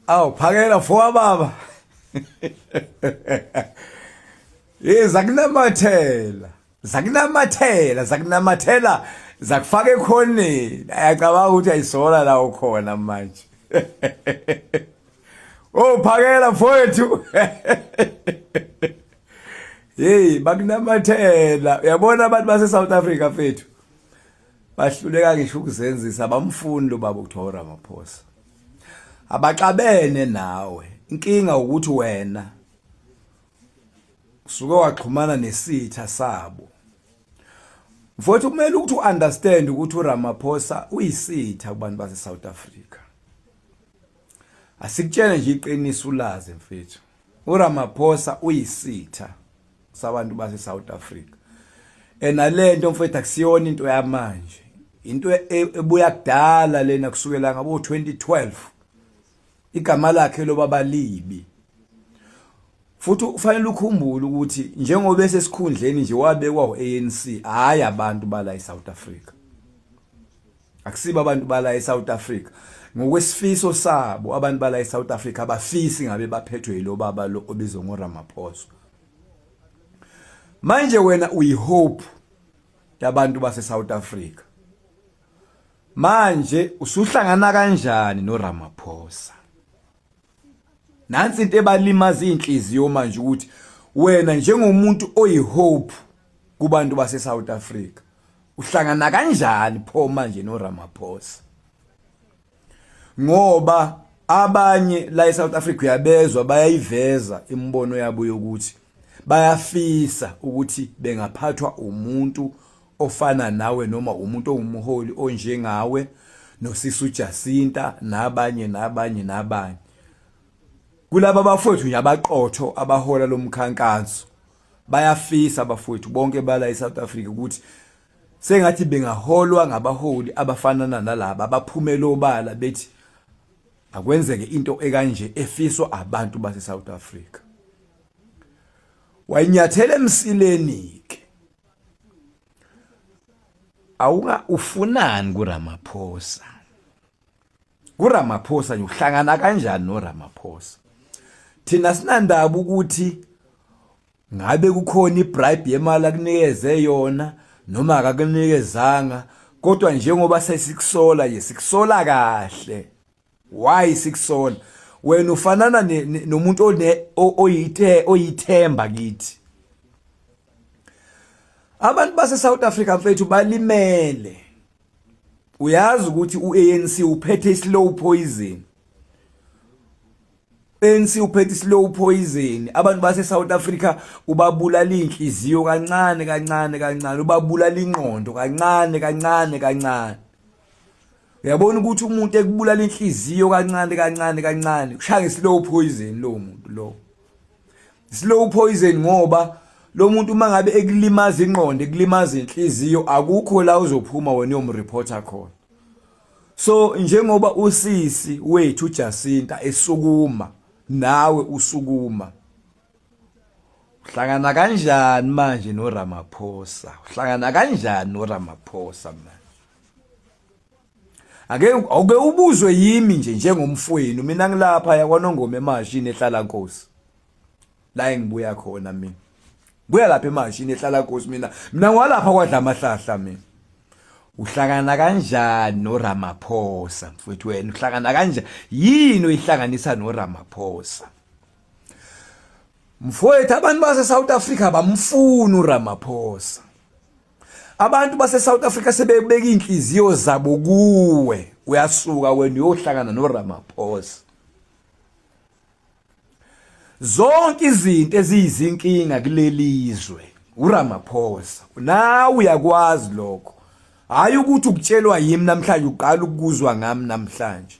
Aw phakela fowa baba. Zakunamathela zakufaka ekhoneni. Ayacabanga ukuthi ayisola la ukhona manje. Oh phakela mfowethu. Hey bakunamathela. Uyabona abantu base South Africa mfethu. Bahluleka ngisho ukuzenzisa abamfuni lo baba uThora Ramaphosa. Abaxabene nawe inkinga ukuthi wena usuke waxhumana nesitha sabo mfowethu kumele ukuthi uunderstand ukuthi uRamaphosa uyisitha kubantu base South Africa asikutshela nje iqiniso ulazi mfethu uRamaphosa uyisitha sabantu base South Africa enalento mfethu akusiyona into yamanje into ebuya kudala lena kusukela ngabo 2012 igama lakhe lo baba libi futhi ufanele ukhumbule ukuthi njengoba esesikhundleni nje wabekwa uANC hayi abantu bala eSouth Africa akusiba abantu bala eSouth Africa ngokwesifiso sabo abantu bala eSouth Africa abafisi ngabe baphethwe yilo baba lo obizwa ngoRamaphosa manje wena uyihope yabantu base South Africa manje usuhlangana kanjani noRamaphosa nansi into ebalimaza inhliziyo manje ukuthi wena njengomuntu oyihope kubantu base South Africa uhlangana kanjani pho manje noRamaphosa ngoba abanye la eSouth Africa uyabezwa bayayiveza imbono yabo yokuthi bayafisa ukuthi bengaphathwa umuntu ofana nawe noma umuntu ongumholi onjengawe noSisu Jacinta nabanye kulaba bafowethu yabaqotho abahola lomkhankaso bayafisa abafowethu bonke bala eSouth Africa ukuthi sengathi bengaholwa ngabaholi abafanana nalabo abaphumela obala bethi akwenzeke into ekanje efiswa abantu base South Africa wayinyathela emsileni ke awunga ufunani kuRamaphosa uhlangana kanjani noRamaphosa thina sinandaba ukuthi ngabe kukhona ibribe yemali akunikeze yona noma akakunikezanga kodwa njengoba sesikusola sikusola kahle why sikusola wena ufanana nomuntu oyithemba kithi abantu base South Africa mfethu balimele uyazi ukuthi uANC uphethe islow poison ANC uphethe islow poison abantu base South Africa ubabulala inhliziyo kancane ubabulala ingqondo kancane uyabona ukuthi umuntu ekubulala inhliziyo kancane ushaya islow poison lo muntu lo slow poison ngoba lo muntu mangabe ekulimaza ingqondo ekulimaza inhliziyo akukho la uzophuma wena uyomreporter khona so njengoba usisi wethu Jacinta esukuma nawe usukuma uhlangana kanjani manje noRamaphosa manje ake ubuzwe yimi njengomfweni mina ngilapha yakwaNongoma emashini ehlala Nkosi la engibuya khona mina buya lapha emashini ehlala Nkosi mina ngwalapha kwadla amahlahla mina uhlangana kanjani noRamaphosa mfowethu wena uhlangana kanjani yini uyihlanganisa noRamaphosa mfowethu abantu base South Africa bamfuna uRamaphosa abantu base South Africa sebebeka inhliziyo zabo kuwe uyasuka wena uyohlangana noRamaphosa zonke izinto eziyizinkinga kulelizwe uRamaphosa nawe uyakwazi lokho hayi ukuthi ukutshelwa yimi namhlanje uqala ukuzwa ngami namhlanje